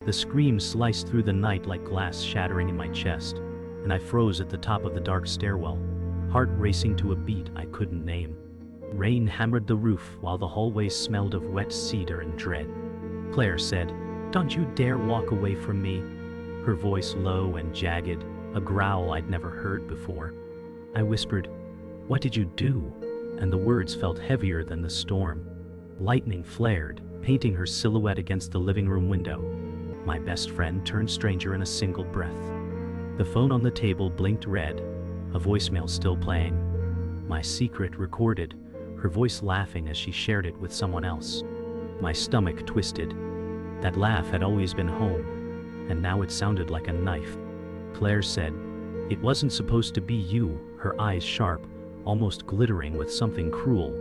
The scream sliced through the night like glass shattering in my chest, and I froze at the top of the dark stairwell, heart racing to a beat I couldn't name. Rain hammered the roof while the hallway smelled of wet cedar and dread. Claire said, "Don't you dare walk away from me." Her voice low and jagged, a growl I'd never heard before. I whispered, "What did you do?" And the words felt heavier than the storm. Lightning flared, painting her silhouette against the living room window. My best friend turned stranger in a single breath. The phone on the table blinked red, a voicemail still playing. My secret recorded, her voice laughing as she shared it with someone else. My stomach twisted. That laugh had always been home, and now it sounded like a knife. Claire said, "It wasn't supposed to be you," her eyes sharp, almost glittering with something cruel.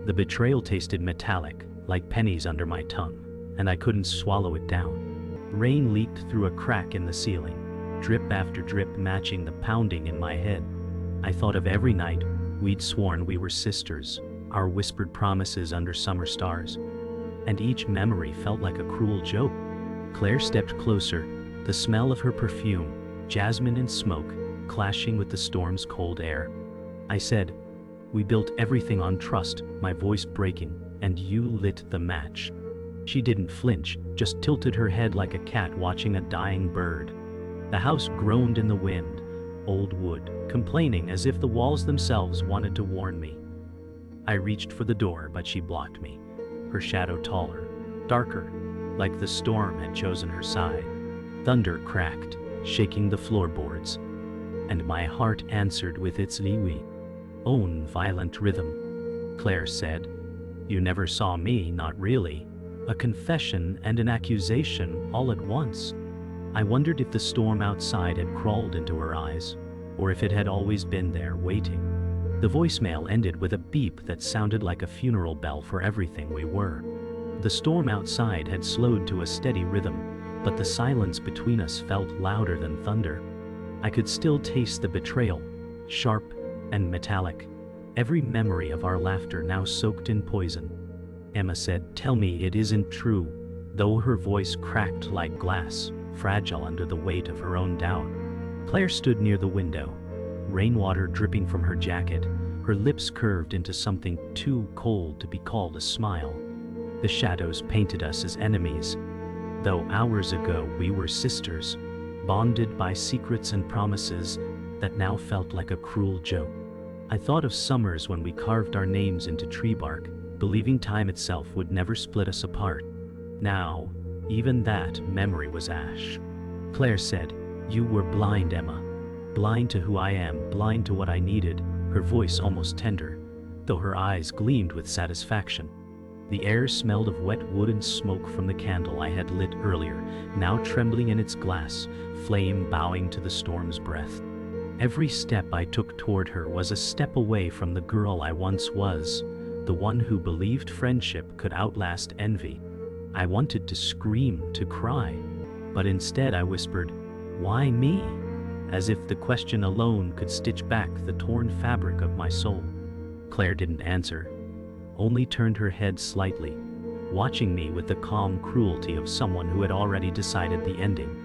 The betrayal tasted metallic, like pennies under my tongue, and I couldn't swallow it down. Rain leaked through a crack in the ceiling, drip after drip matching the pounding in my head. I thought of every night we'd sworn we were sisters, our whispered promises under summer stars, and each memory felt like a cruel joke. Claire stepped closer, the smell of her perfume, jasmine and smoke, clashing with the storm's cold air. I said, "We built everything on trust," my voice breaking, "and you lit the match." She didn't flinch, just tilted her head like a cat watching a dying bird. The house groaned in the wind, old wood, complaining as if the walls themselves wanted to warn me. I reached for the door, but she blocked me, her shadow taller, darker, like the storm had chosen her side. Thunder cracked, shaking the floorboards, and my heart answered with its Liwi own violent rhythm. Claire said, "You never saw me, not really." A confession and an accusation all at once. I wondered if the storm outside had crawled into her eyes, or if it had always been there waiting. The voicemail ended with a beep that sounded like a funeral bell for everything we were. The storm outside had slowed to a steady rhythm, but the silence between us felt louder than thunder. I could still taste the betrayal, sharp and metallic, every memory of our laughter now soaked in poison. Emma said, "Tell me it isn't true," though her voice cracked like glass, fragile under the weight of her own doubt. Claire stood near the window, rainwater dripping from her jacket, her lips curved into something too cold to be called a smile. The shadows painted us as enemies, though hours ago we were sisters, bonded by secrets and promises that now felt like a cruel joke. I thought of summers when we carved our names into tree bark, believing time itself would never split us apart. Now, even that memory was ash. Claire said, "You were blind, Emma. Blind to who I am, blind to what I needed," her voice almost tender, though her eyes gleamed with satisfaction. The air smelled of wet wood and smoke from the candle I had lit earlier, now trembling in its glass, flame bowing to the storm's breath. Every step I took toward her was a step away from the girl I once was, the one who believed friendship could outlast envy. I wanted to scream, to cry, but instead I whispered, "Why me?" as if the question alone could stitch back the torn fabric of my soul. Claire didn't answer, only turned her head slightly, watching me with the calm cruelty of someone who had already decided the ending.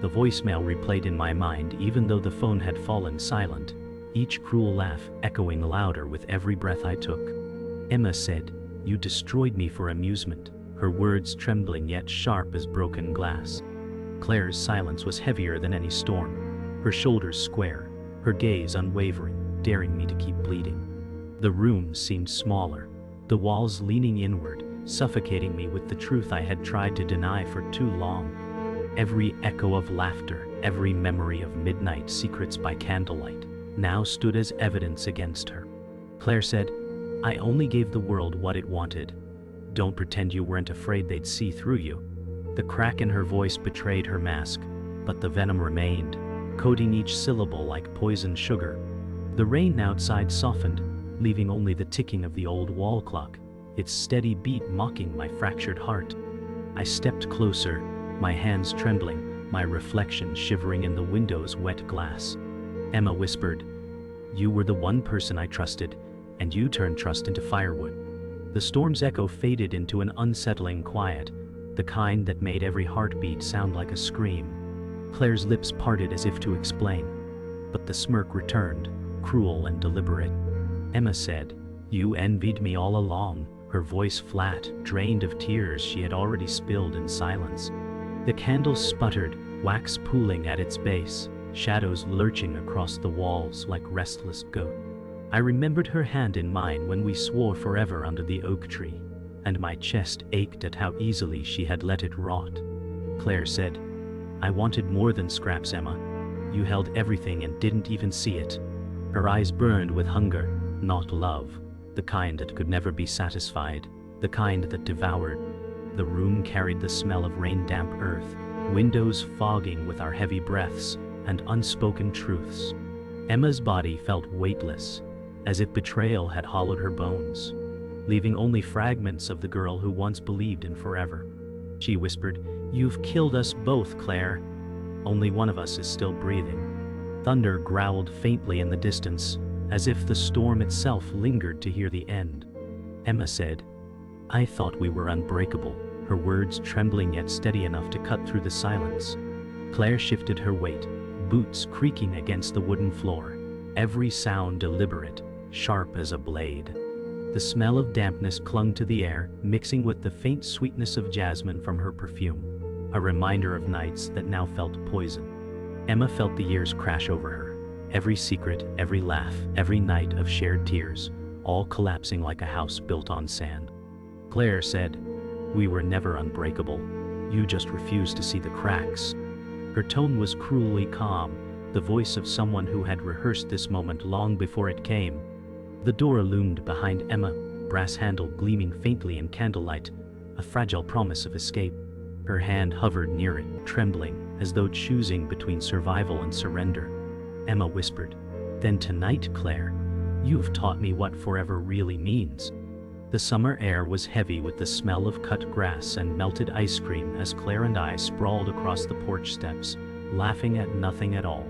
The voicemail replayed in my mind even though the phone had fallen silent, each cruel laugh echoing louder with every breath I took. Emma said, "You destroyed me for amusement," her words trembling yet sharp as broken glass. Claire's silence was heavier than any storm, her shoulders square, her gaze unwavering, daring me to keep bleeding. The room seemed smaller, the walls leaning inward, suffocating me with the truth I had tried to deny for too long. Every echo of laughter, every memory of midnight secrets by candlelight, now stood as evidence against her. Claire said, "I only gave the world what it wanted. Don't pretend you weren't afraid they'd see through you." The crack in her voice betrayed her mask, but the venom remained, coating each syllable like poisoned sugar. The rain outside softened, leaving only the ticking of the old wall clock, its steady beat mocking my fractured heart. I stepped closer, my hands trembling, my reflection shivering in the window's wet glass. Emma whispered, "You were the one person I trusted, and you turned trust into firewood." The storm's echo faded into an unsettling quiet, the kind that made every heartbeat sound like a scream. Claire's lips parted as if to explain, but the smirk returned, cruel and deliberate. Emma said, "You envied me all along," her voice flat, drained of tears she had already spilled in silence. The candle sputtered, wax pooling at its base, shadows lurching across the walls like restless goat. I remembered her hand in mine when we swore forever under the oak tree, and my chest ached at how easily she had let it rot. Claire said, "I wanted more than scraps, Emma. You held everything and didn't even see it." Her eyes burned with hunger, not love, the kind that could never be satisfied, the kind that devoured. The room carried the smell of rain-damp earth, windows fogging with our heavy breaths, and unspoken truths. Emma's body felt weightless, as if betrayal had hollowed her bones, leaving only fragments of the girl who once believed in forever. She whispered, "You've killed us both, Claire. Only one of us is still breathing." Thunder growled faintly in the distance, as if the storm itself lingered to hear the end. Emma said, "I thought we were unbreakable," her words trembling yet steady enough to cut through the silence. Claire shifted her weight, boots creaking against the wooden floor, every sound deliberate, sharp as a blade. The smell of dampness clung to the air, mixing with the faint sweetness of jasmine from her perfume, a reminder of nights that now felt poison. Emma felt the years crash over her, every secret, every laugh, every night of shared tears, all collapsing like a house built on sand. Claire said, "We were never unbreakable. You just refused to see the cracks." Her tone was cruelly calm, the voice of someone who had rehearsed this moment long before it came. The door loomed behind Emma, brass handle gleaming faintly in candlelight, a fragile promise of escape. Her hand hovered near it, trembling, as though choosing between survival and surrender. Emma whispered, "Then tonight, Claire, you've taught me what forever really means." The summer air was heavy with the smell of cut grass and melted ice cream as Claire and I sprawled across the porch steps, laughing at nothing at all.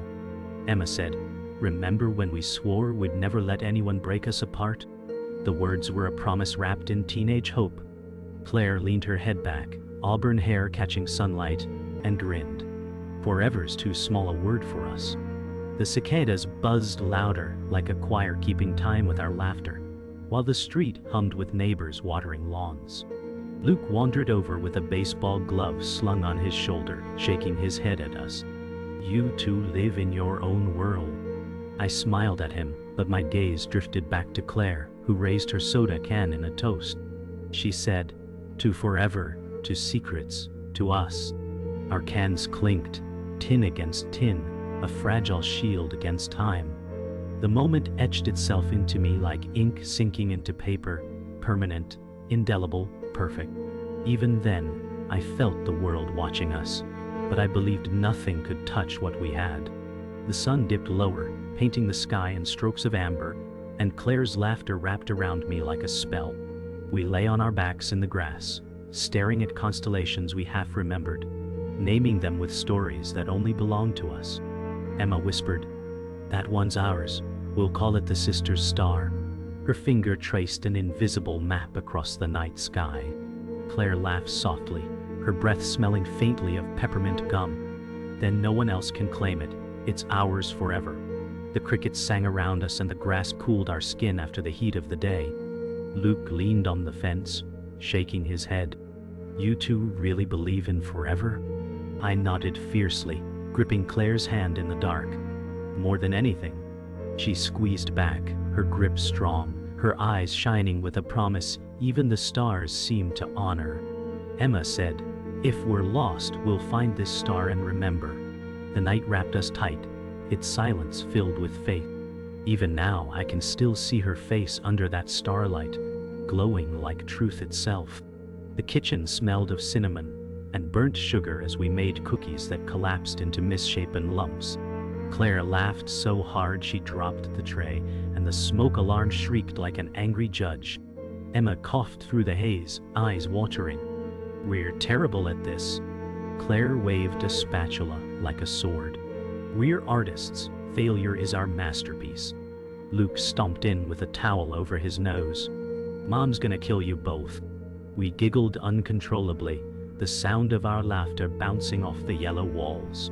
Emma said, "Remember when we swore we'd never let anyone break us apart?" The words were a promise wrapped in teenage hope. Claire leaned her head back, auburn hair catching sunlight, and grinned. "Forever's too small a word for us." The cicadas buzzed louder, like a choir keeping time with our laughter, while the street hummed with neighbors watering lawns. Luke wandered over with a baseball glove slung on his shoulder, shaking his head at us. "You two live in your own world." I smiled at him, but my gaze drifted back to Claire, who raised her soda can in a toast. She said, "To forever, to secrets, to us." Our cans clinked, tin against tin, a fragile shield against time. The moment etched itself into me like ink sinking into paper, permanent, indelible, perfect. Even then, I felt the world watching us, but I believed nothing could touch what we had. The sun dipped lower, painting the sky in strokes of amber, and Claire's laughter wrapped around me like a spell. We lay on our backs in the grass, staring at constellations we half remembered, naming them with stories that only belonged to us. Emma whispered, "That one's ours. We'll call it the Sister's Star." Her finger traced an invisible map across the night sky. Claire laughed softly, her breath smelling faintly of peppermint gum. "Then no one else can claim it. It's ours forever." The crickets sang around us and the grass cooled our skin after the heat of the day. Luke leaned on the fence, shaking his head. "You two really believe in forever?" I nodded fiercely, gripping Claire's hand in the dark. "More than anything." She squeezed back, her grip strong, her eyes shining with a promise even the stars seemed to honor. Emma said, "If we're lost, we'll find this star and remember." The night wrapped us tight, its silence filled with faith. Even now I can still see her face under that starlight, glowing like truth itself. The kitchen smelled of cinnamon and burnt sugar as we made cookies that collapsed into misshapen lumps. Claire laughed so hard she dropped the tray, and the smoke alarm shrieked like an angry judge. Emma coughed through the haze, eyes watering. "We're terrible at this." Claire waved a spatula like a sword. "We're artists. Failure is our masterpiece." Luke stomped in with a towel over his nose. "Mom's gonna kill you both." We giggled uncontrollably, the sound of our laughter bouncing off the yellow walls.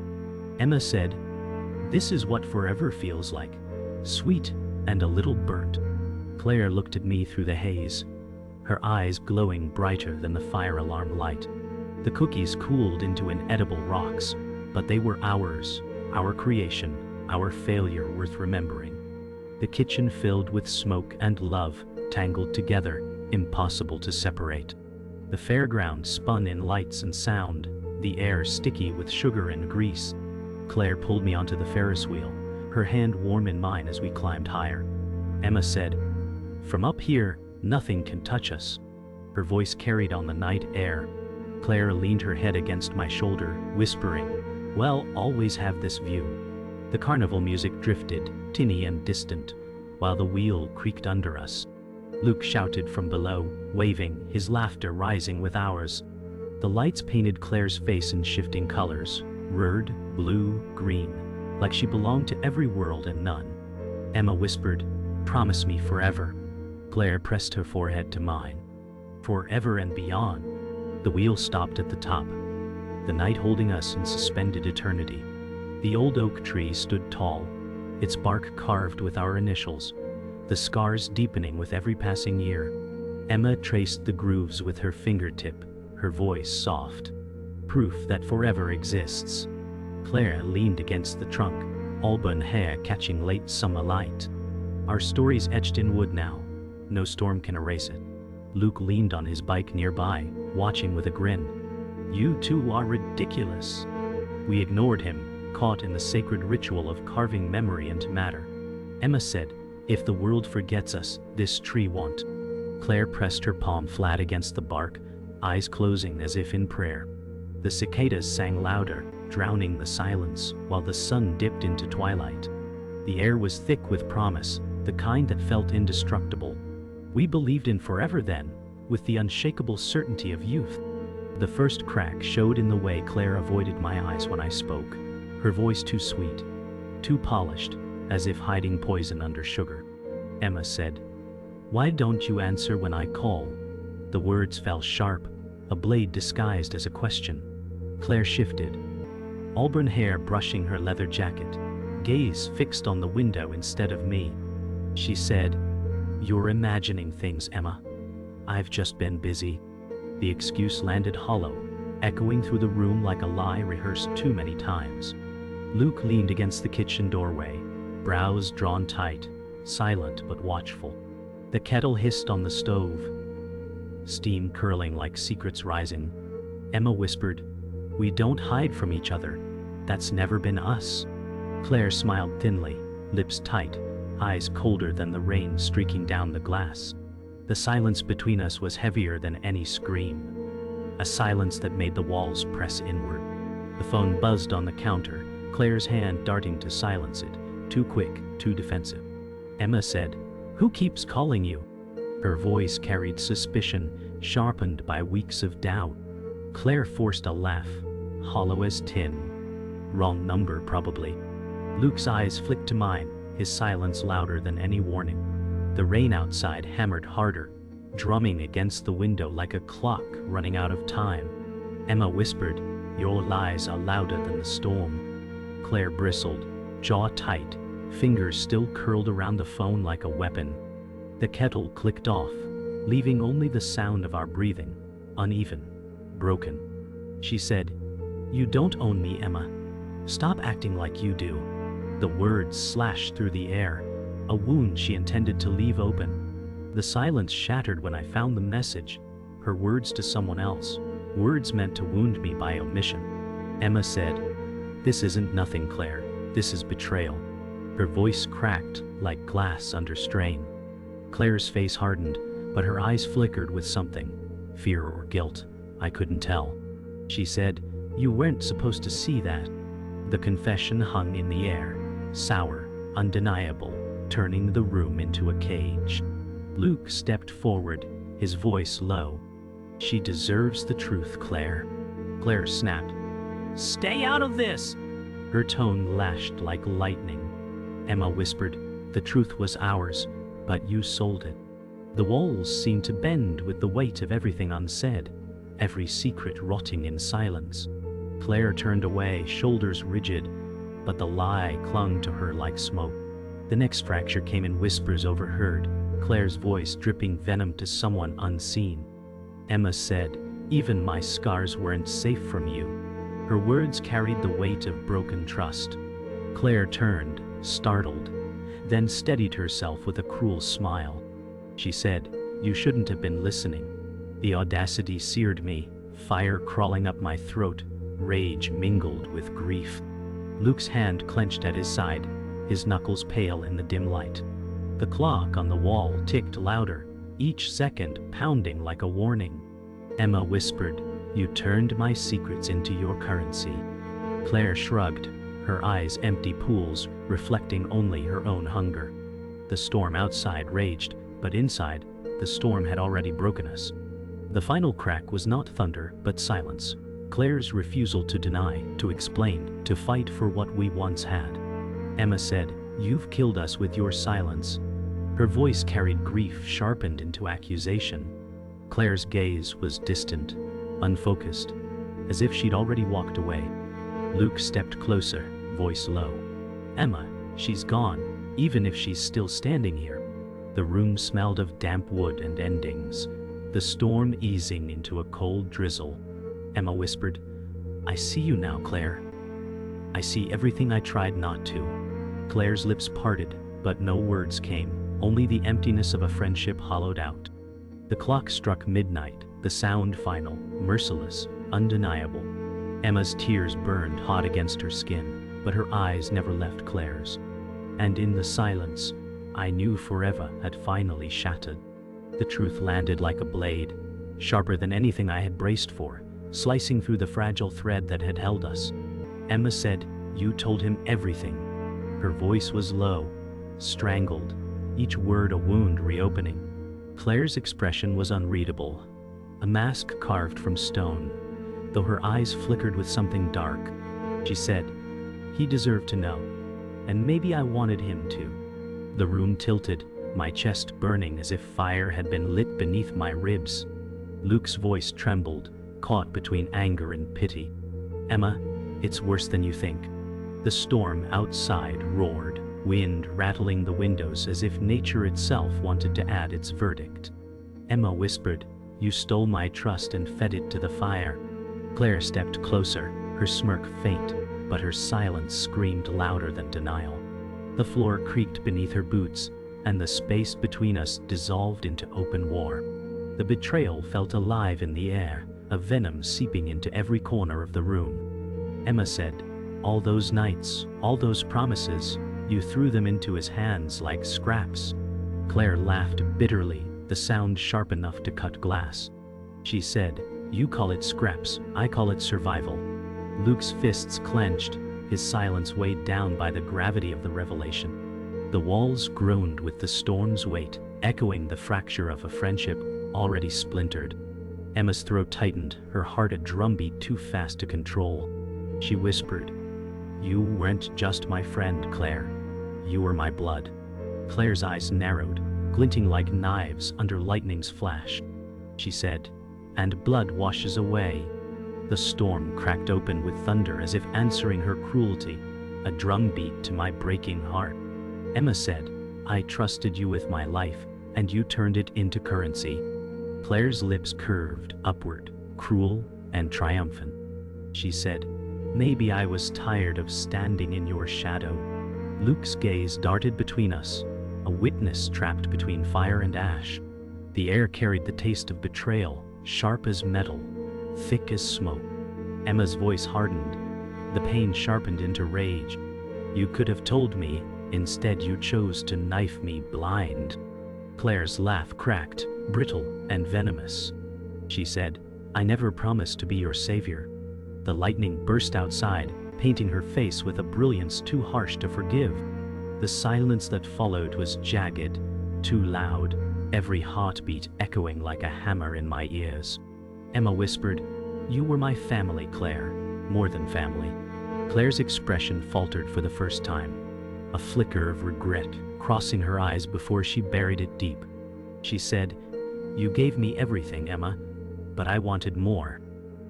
Emma said, "This is what forever feels like, sweet and a little burnt." Claire looked at me through the haze, her eyes glowing brighter than the fire alarm light. The cookies cooled into inedible rocks, but they were ours, our creation, our failure worth remembering. The kitchen filled with smoke and love, tangled together, impossible to separate. The fairground spun in lights and sound, the air sticky with sugar and grease. Claire pulled me onto the Ferris wheel, her hand warm in mine as we climbed higher. Emma said, "From up here, nothing can touch us." Her voice carried on the night air. Claire leaned her head against my shoulder, whispering, "Well, always have this view." The carnival music drifted, tinny and distant, while the wheel creaked under us. Luke shouted from below, waving, his laughter rising with ours. The lights painted Claire's face in shifting colors, red, blue, green, like she belonged to every world and none. Emma whispered, "Promise me forever." Claire pressed her forehead to mine. "Forever and beyond." The wheel stopped at the top, the night holding us in suspended eternity. The old oak tree stood tall, its bark carved with our initials, the scars deepening with every passing year. Emma traced the grooves with her fingertip, her voice soft. Proof that forever exists. Claire leaned against the trunk, auburn hair catching late summer light. Our story's etched in wood now. No storm can erase it. Luke leaned on his bike nearby, watching with a grin. "You two are ridiculous." We ignored him, caught in the sacred ritual of carving memory into matter. Emma said, "If the world forgets us, this tree won't." Claire pressed her palm flat against the bark, eyes closing as if in prayer. The cicadas sang louder, drowning the silence, while the sun dipped into twilight. The air was thick with promise, the kind that felt indestructible. We believed in forever then, with the unshakable certainty of youth. The first crack showed in the way Claire avoided my eyes when I spoke, her voice too sweet, too polished, as if hiding poison under sugar. Emma said, "Why don't you answer when I call?" The words fell sharp, a blade disguised as a question. Claire shifted, auburn hair brushing her leather jacket, gaze fixed on the window instead of me. She said, "You're imagining things, Emma. I've just been busy." The excuse landed hollow, echoing through the room like a lie rehearsed too many times. Luke leaned against the kitchen doorway, brows drawn tight, silent but watchful. The kettle hissed on the stove, steam curling like secrets rising. Emma whispered, "We don't hide from each other. That's never been us." Claire smiled thinly, lips tight, eyes colder than the rain streaking down the glass. The silence between us was heavier than any scream, a silence that made the walls press inward. The phone buzzed on the counter, Claire's hand darting to silence it, too quick, too defensive. Emma said, "Who keeps calling you?" Her voice carried suspicion, sharpened by weeks of doubt. Claire forced a laugh, hollow as tin. "Wrong number, probably." Luke's eyes flicked to mine, his silence louder than any warning. The rain outside hammered harder, drumming against the window like a clock running out of time. Emma whispered, "Your lies are louder than the storm." Claire bristled, jaw tight, fingers still curled around the phone like a weapon. The kettle clicked off, leaving only the sound of our breathing, uneven, broken. She said, "You don't own me, Emma. Stop acting like you do." The words slashed through the air, a wound she intended to leave open. The silence shattered when I found the message, her words to someone else, words meant to wound me by omission. Emma said, "This isn't nothing, Claire. This is betrayal." Her voice cracked like glass under strain. Claire's face hardened, but her eyes flickered with something, fear or guilt, I couldn't tell. She said, "You weren't supposed to see that." The confession hung in the air, sour, undeniable, turning the room into a cage. Luke stepped forward, his voice low. "She deserves the truth, Claire." Claire snapped, "Stay out of this!" Her tone lashed like lightning. Emma whispered, "The truth was ours, but you sold it." The walls seemed to bend with the weight of everything unsaid, every secret rotting in silence. Claire turned away, shoulders rigid, but the lie clung to her like smoke. The next fracture came in whispers overheard, Claire's voice dripping venom to someone unseen. Emma said, "Even my scars weren't safe from you." Her words carried the weight of broken trust. Claire turned, startled, then steadied herself with a cruel smile. She said, "You shouldn't have been listening." The audacity seared me, fire crawling up my throat, rage mingled with grief. Luke's hand clenched at his side, his knuckles pale in the dim light. The clock on the wall ticked louder, each second pounding like a warning. Emma whispered, "You turned my secrets into your currency." Claire shrugged, her eyes empty pools, reflecting only her own hunger. The storm outside raged, but inside, the storm had already broken us. The final crack was not thunder, but silence. Claire's refusal to deny, to explain, to fight for what we once had. Emma said, "You've killed us with your silence." Her voice carried grief sharpened into accusation. Claire's gaze was distant, unfocused, as if she'd already walked away. Luke stepped closer, voice low. "Emma, she's gone, even if she's still standing here." The room smelled of damp wood and endings, the storm easing into a cold drizzle. Emma whispered, "I see you now, Claire. I see everything I tried not to." Claire's lips parted, but no words came, only the emptiness of a friendship hollowed out. The clock struck midnight, the sound final, merciless, undeniable. Emma's tears burned hot against her skin, but her eyes never left Claire's. And in the silence, I knew forever had finally shattered. The truth landed like a blade, sharper than anything I had braced for, slicing through the fragile thread that had held us. Emma said, "You told him everything." Her voice was low, strangled, each word a wound reopening. Claire's expression was unreadable, a mask carved from stone, though her eyes flickered with something dark. She said, "He deserved to know, and maybe I wanted him to." The room tilted, my chest burning as if fire had been lit beneath my ribs. Luke's voice trembled, caught between anger and pity. "Emma, it's worse than you think." The storm outside roared, wind rattling the windows as if nature itself wanted to add its verdict. Emma whispered, "You stole my trust and fed it to the fire." Claire stepped closer, her smirk faint, but her silence screamed louder than denial. The floor creaked beneath her boots, and the space between us dissolved into open war. The betrayal felt alive in the air, a venom seeping into every corner of the room. Emma said, "All those nights, all those promises, you threw them into his hands like scraps." Claire laughed bitterly, the sound sharp enough to cut glass. She said, "You call it scraps, I call it survival." Luke's fists clenched, his silence weighed down by the gravity of the revelation. The walls groaned with the storm's weight, echoing the fracture of a friendship already splintered. Emma's throat tightened, her heart a drumbeat too fast to control. She whispered, "You weren't just my friend, Claire. You were my blood." Claire's eyes narrowed, glinting like knives under lightning's flash. She said, "And blood washes away." The storm cracked open with thunder as if answering her cruelty, a drumbeat to my breaking heart. Emma said, "I trusted you with my life, and you turned it into currency." Claire's lips curved upward, cruel and triumphant. She said, "Maybe I was tired of standing in your shadow." Luke's gaze darted between us, a witness trapped between fire and ash. The air carried the taste of betrayal, sharp as metal, thick as smoke. Emma's voice hardened, the pain sharpened into rage. "You could have told me, instead you chose to knife me blind." Claire's laugh cracked, brittle and venomous. She said, "I never promised to be your savior." The lightning burst outside, painting her face with a brilliance too harsh to forgive. The silence that followed was jagged, too loud, every heartbeat echoing like a hammer in my ears. Emma whispered, "You were my family, Claire, more than family." Claire's expression faltered for the first time, a flicker of regret crossing her eyes before she buried it deep. She said, "You gave me everything, Emma, but I wanted more.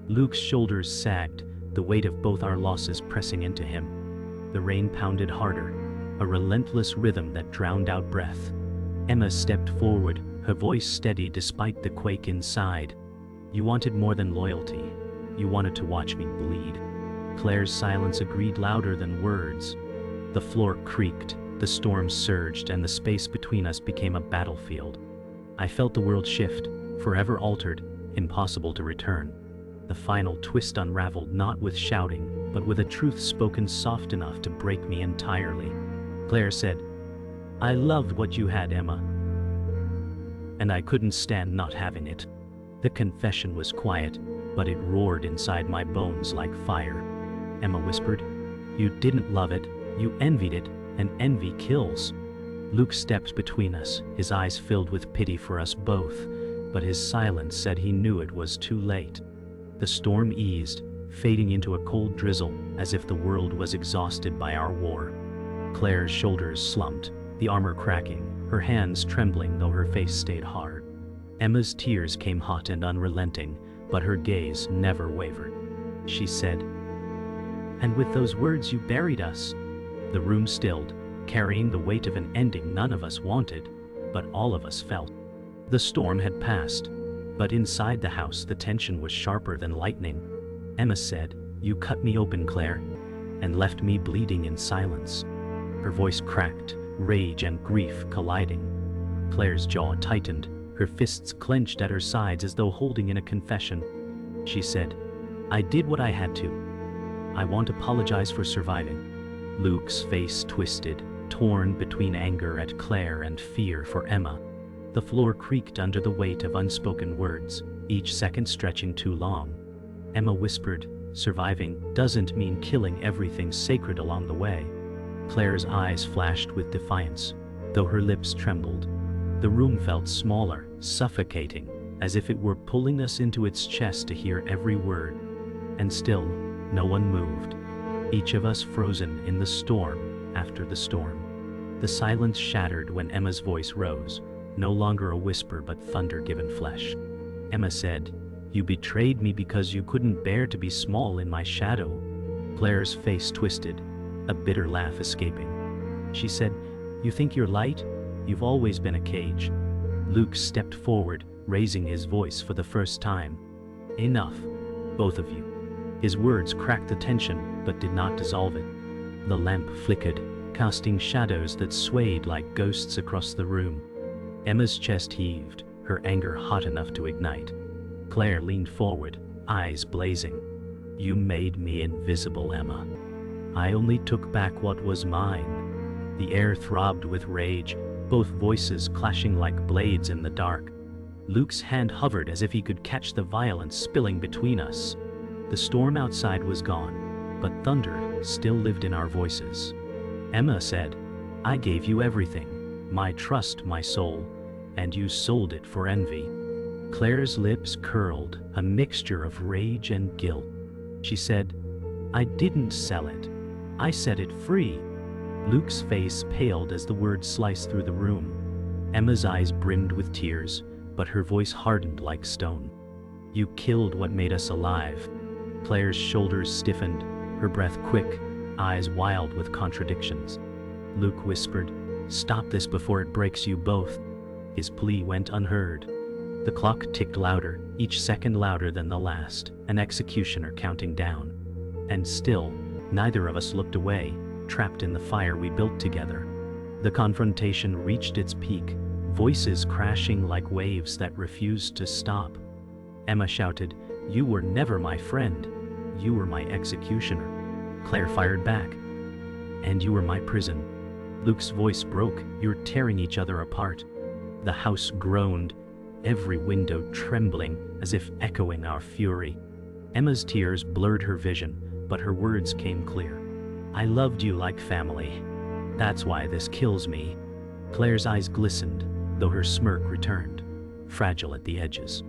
Luke's shoulders sagged, the weight of both our losses pressing into him. The rain pounded harder, a relentless rhythm that drowned out breath. Emma stepped forward, her voice steady despite the quake inside. You wanted more than loyalty. You wanted to watch me bleed. Claire's silence agreed louder than words. The floor creaked, the storm surged, and the space between us became a battlefield. I felt the world shift, forever altered, impossible to return. The final twist unraveled not with shouting, but with a truth spoken soft enough to break me entirely. Claire said, "I loved what you had, Emma, and I couldn't stand not having it." The confession was quiet, but it roared inside my bones like fire. Emma whispered, "You didn't love it, you envied it, and envy kills." Luke stepped between us, his eyes filled with pity for us both, but his silence said he knew it was too late. The storm eased, fading into a cold drizzle, as if the world was exhausted by our war. Claire's shoulders slumped, the armor cracking, her hands trembling though her face stayed hard. Emma's tears came hot and unrelenting, but her gaze never wavered. She said, "And with those words you buried us." The room stilled, carrying the weight of an ending none of us wanted, but all of us felt. The storm had passed, but inside the house the tension was sharper than lightning. Emma said, "You cut me open, Claire, and left me bleeding in silence." Her voice cracked, rage and grief colliding. Claire's jaw tightened, her fists clenched at her sides as though holding in a confession. She said, "I did what I had to. I won't apologize for surviving." Luke's face twisted, torn between anger at Claire and fear for Emma. The floor creaked under the weight of unspoken words, each second stretching too long. Emma whispered, "Surviving doesn't mean killing everything sacred along the way." Claire's eyes flashed with defiance, though her lips trembled. The room felt smaller, suffocating, as if it were pulling us into its chest to hear every word. And still, no one moved, each of us frozen in the storm after the storm. The silence shattered when Emma's voice rose, no longer a whisper but thunder given flesh. Emma said, "You betrayed me because you couldn't bear to be small in my shadow." Claire's face twisted, a bitter laugh escaping. She said, "You think you're light? You've always been a cage." Luke stepped forward, raising his voice for the first time. "Enough, both of you." His words cracked the tension, but did not dissolve it. The lamp flickered, casting shadows that swayed like ghosts across the room. Emma's chest heaved, her anger hot enough to ignite. Claire leaned forward, eyes blazing. "You made me invisible, Emma. I only took back what was mine." The air throbbed with rage, both voices clashing like blades in the dark. Luke's hand hovered as if he could catch the violence spilling between us. The storm outside was gone, but thunder still lived in our voices. Emma said, "I gave you everything, my trust, my soul, and you sold it for envy." Claire's lips curled, a mixture of rage and guilt. She said, "I didn't sell it. I set it free." Luke's face paled as the words sliced through the room. Emma's eyes brimmed with tears, but her voice hardened like stone. "You killed what made us alive." Claire's shoulders stiffened, her breath quick, eyes wild with contradictions. Luke whispered, "Stop this before it breaks you both." His plea went unheard. The clock ticked louder, each second louder than the last, an executioner counting down. And still, neither of us looked away, trapped in the fire we built together. The confrontation reached its peak, voices crashing like waves that refused to stop. Emma shouted, "You were never my friend. You were my executioner." Claire fired back, "And you were my prison." Luke's voice broke, "You're tearing each other apart." The house groaned, every window trembling as if echoing our fury. Emma's tears blurred her vision, but her words came clear. "I loved you like family. That's why this kills me." Claire's eyes glistened, though her smirk returned, fragile at the edges.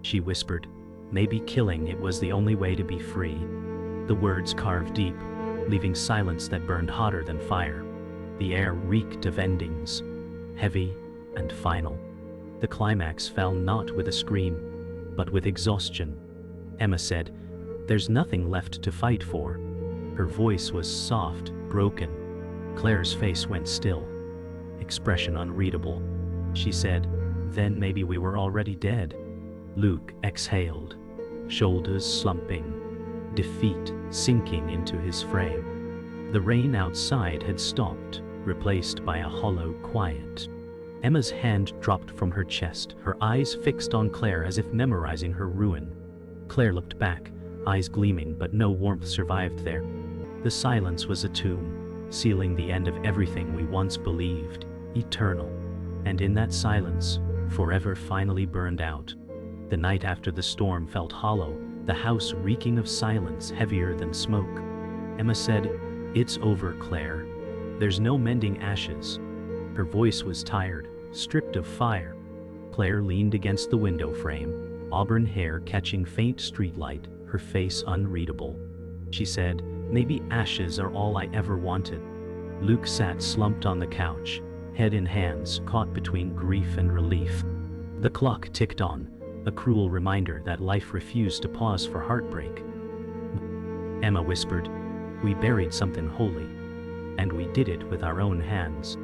She whispered, "Maybe killing it was the only way to be free." The words carved deep, leaving silence that burned hotter than fire. The air reeked of endings, heavy and final. The climax fell not with a scream, but with exhaustion. Emma said, "There's nothing left to fight for." Her voice was soft, broken. Claire's face went still, expression unreadable. She said, "Then maybe we were already dead." Luke exhaled, shoulders slumping, defeat sinking into his frame. The rain outside had stopped, replaced by a hollow quiet. Emma's hand dropped from her chest, her eyes fixed on Claire as if memorizing her ruin. Claire looked back, eyes gleaming, but no warmth survived there. The silence was a tomb, sealing the end of everything we once believed, eternal. And in that silence, forever finally burned out. The night after the storm felt hollow, the house reeking of silence heavier than smoke. Emma said, "It's over, Claire. There's no mending ashes." Her voice was tired, stripped of fire. Claire leaned against the window frame, auburn hair catching faint streetlight, her face unreadable. She said, "Maybe ashes are all I ever wanted." Luke sat slumped on the couch, head in hands, caught between grief and relief. The clock ticked on, a cruel reminder that life refused to pause for heartbreak. Emma whispered, "We buried something holy, and we did it with our own hands."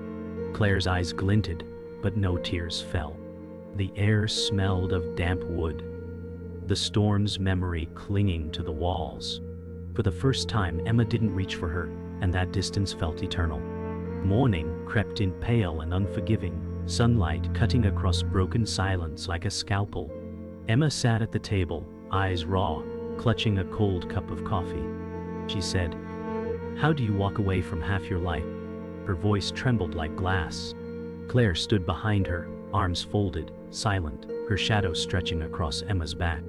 Claire's eyes glinted, but no tears fell. The air smelled of damp wood, the storm's memory clinging to the walls. For the first time, Emma didn't reach for her, and that distance felt eternal. Morning crept in pale and unforgiving, sunlight cutting across broken silence like a scalpel. Emma sat at the table, eyes raw, clutching a cold cup of coffee. She said, "How do you walk away from half your life?" Her voice trembled like glass. Claire stood behind her, arms folded, silent, her shadow stretching across Emma's back.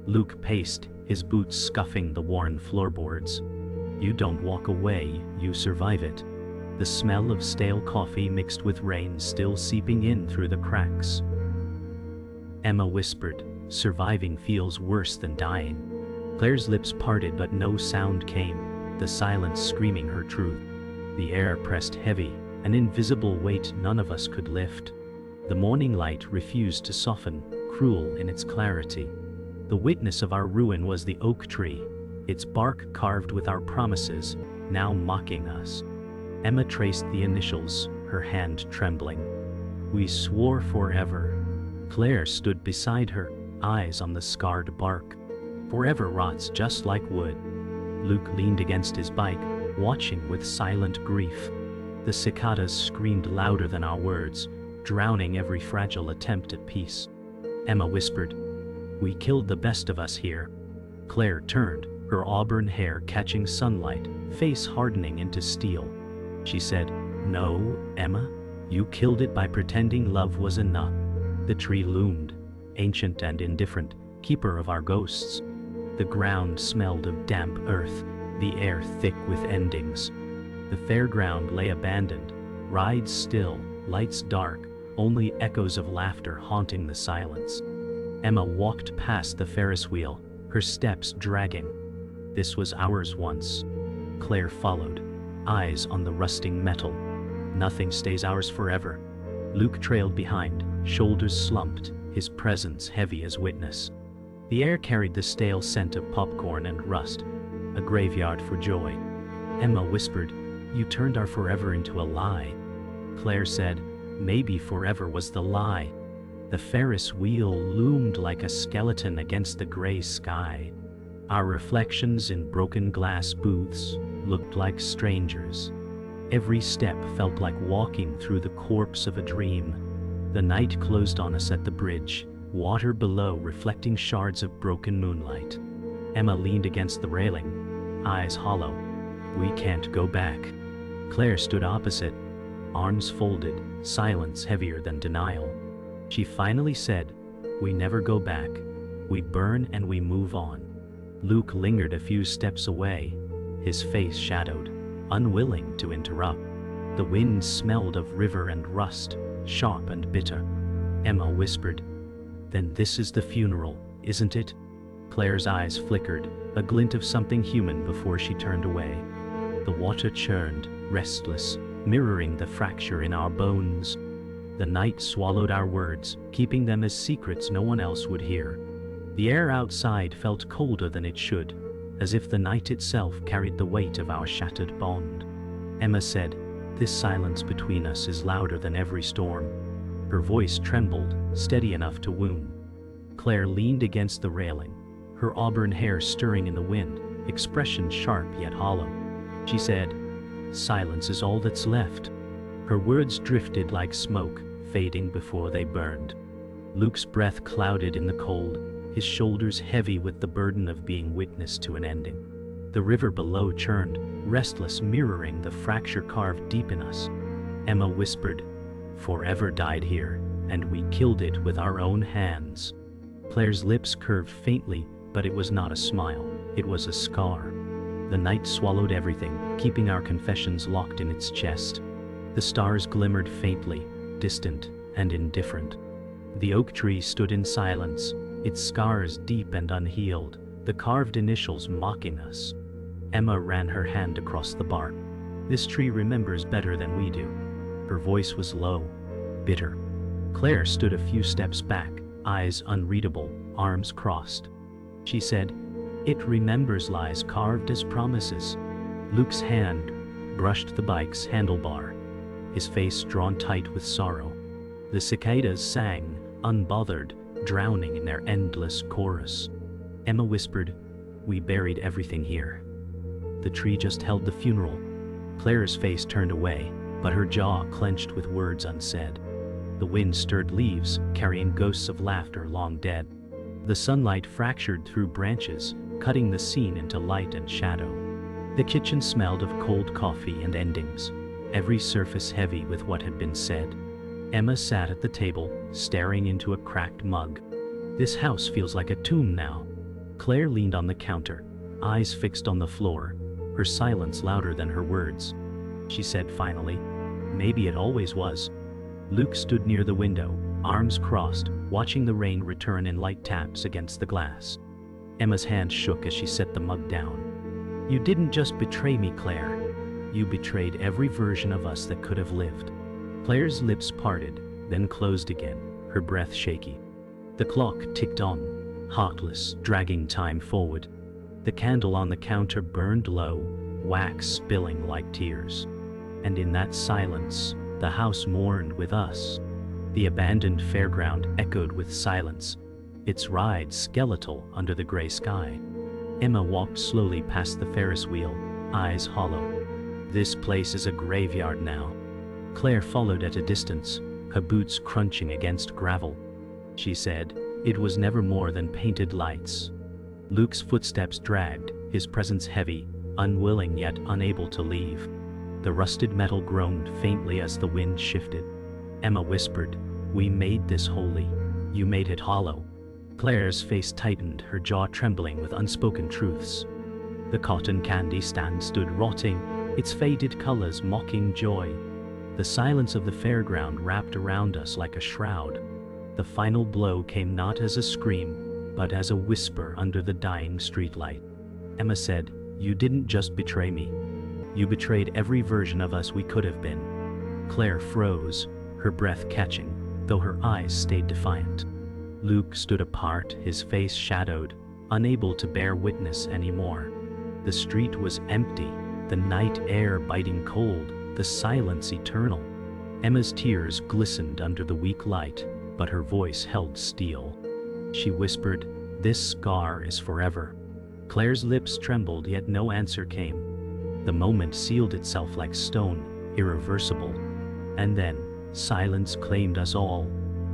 Luke paced, his boots scuffing the worn floorboards. "You don't walk away, you survive it." The smell of stale coffee mixed with rain still seeping in through the cracks. Emma whispered, "Surviving feels worse than dying." Claire's lips parted but no sound came, the silence screaming her truth. The air pressed heavy, an invisible weight none of us could lift. The morning light refused to soften, cruel in its clarity. The witness of our ruin was the oak tree, its bark carved with our promises, now mocking us. Emma traced the initials, her hand trembling. "We swore forever." Claire stood beside her, eyes on the scarred bark. "Forever rots just like wood." Luke leaned against his bike, watching with silent grief. The cicadas screamed louder than our words, drowning every fragile attempt at peace. Emma whispered, "We killed the best of us here." Claire turned, her auburn hair catching sunlight, face hardening into steel. She said, "No, Emma, you killed it by pretending love was enough." The tree loomed, ancient and indifferent, keeper of our ghosts. The ground smelled of damp earth, the air thick with endings. The fairground lay abandoned, rides still, lights dark, only echoes of laughter haunting the silence. Emma walked past the Ferris wheel, her steps dragging. This was ours once. Claire followed, eyes on the rusting metal. Nothing stays ours forever. Luke trailed behind, shoulders slumped, his presence heavy as witness. The air carried the stale scent of popcorn and rust, a graveyard for joy. Emma whispered, "You turned our forever into a lie." Claire said, "Maybe forever was the lie." The Ferris wheel loomed like a skeleton against the gray sky. Our reflections in broken glass booths looked like strangers. Every step felt like walking through the corpse of a dream. The night closed on us at the bridge, water below reflecting shards of broken moonlight. Emma leaned against the railing, eyes hollow. "We can't go back." Claire stood opposite, arms folded, silence heavier than denial. She finally said, "We never go back. We burn and we move on." Luke lingered a few steps away, his face shadowed, unwilling to interrupt. The wind smelled of river and rust, sharp and bitter. Emma whispered, "Then this is the funeral, isn't it?" Claire's eyes flickered, a glint of something human before she turned away. The water churned, restless, mirroring the fracture in our bones. The night swallowed our words, keeping them as secrets no one else would hear. The air outside felt colder than it should, as if the night itself carried the weight of our shattered bond. Emma said, "This silence between us is louder than every storm." Her voice trembled, steady enough to wound. Claire leaned against the railing, her auburn hair stirring in the wind, expression sharp yet hollow. She said, "Silence is all that's left." Her words drifted like smoke, fading before they burned. Luke's breath clouded in the cold, his shoulders heavy with the burden of being witness to an ending. The river below churned, restless, mirroring the fracture carved deep in us. Emma whispered, "Forever died here, and we killed it with our own hands." Claire's lips curved faintly, but it was not a smile, it was a scar. The night swallowed everything, keeping our confessions locked in its chest. The stars glimmered faintly, distant and indifferent. The oak tree stood in silence, its scars deep and unhealed, the carved initials mocking us. Emma ran her hand across the bark. "This tree remembers better than we do." Her voice was low, bitter. Claire stood a few steps back, eyes unreadable, arms crossed. She said, "It remembers lies carved as promises." Luke's hand brushed the bike's handlebar, his face drawn tight with sorrow. The cicadas sang, unbothered, drowning in their endless chorus. Emma whispered, "We buried everything here. The tree just held the funeral." Claire's face turned away, but her jaw clenched with words unsaid. The wind stirred leaves, carrying ghosts of laughter long dead. The sunlight fractured through branches, cutting the scene into light and shadow. The kitchen smelled of cold coffee and endings, every surface heavy with what had been said. Emma sat at the table, staring into a cracked mug. "This house feels like a tomb now." Claire leaned on the counter, eyes fixed on the floor, her silence louder than her words. She said finally, "Maybe it always was." Luke stood near the window, arms crossed, watching the rain return in light taps against the glass. Emma's hand shook as she set the mug down. "You didn't just betray me, Claire. You betrayed every version of us that could have lived." Claire's lips parted, then closed again, her breath shaky. The clock ticked on, heartless, dragging time forward. The candle on the counter burned low, wax spilling like tears. And in that silence, the house mourned with us. The abandoned fairground echoed with silence, its ride skeletal under the gray sky. Emma walked slowly past the Ferris wheel, eyes hollow. "This place is a graveyard now." Claire followed at a distance, her boots crunching against gravel. She said, "It was never more than painted lights." Luke's footsteps dragged, his presence heavy, unwilling yet unable to leave. The rusted metal groaned faintly as the wind shifted. Emma whispered, "We made this holy. You made it hollow." Claire's face tightened, her jaw trembling with unspoken truths. The cotton candy stand stood rotting, its faded colors mocking joy. The silence of the fairground wrapped around us like a shroud. The final blow came not as a scream, but as a whisper under the dying streetlight. Emma said, "You didn't just betray me. You betrayed every version of us we could have been." Claire froze, her breath catching, though her eyes stayed defiant. Luke stood apart, his face shadowed, unable to bear witness anymore. The street was empty, the night air biting cold, the silence eternal. Emma's tears glistened under the weak light, but her voice held steel. She whispered, "This scar is forever." Claire's lips trembled, yet no answer came. The moment sealed itself like stone, irreversible. And then, silence claimed us all,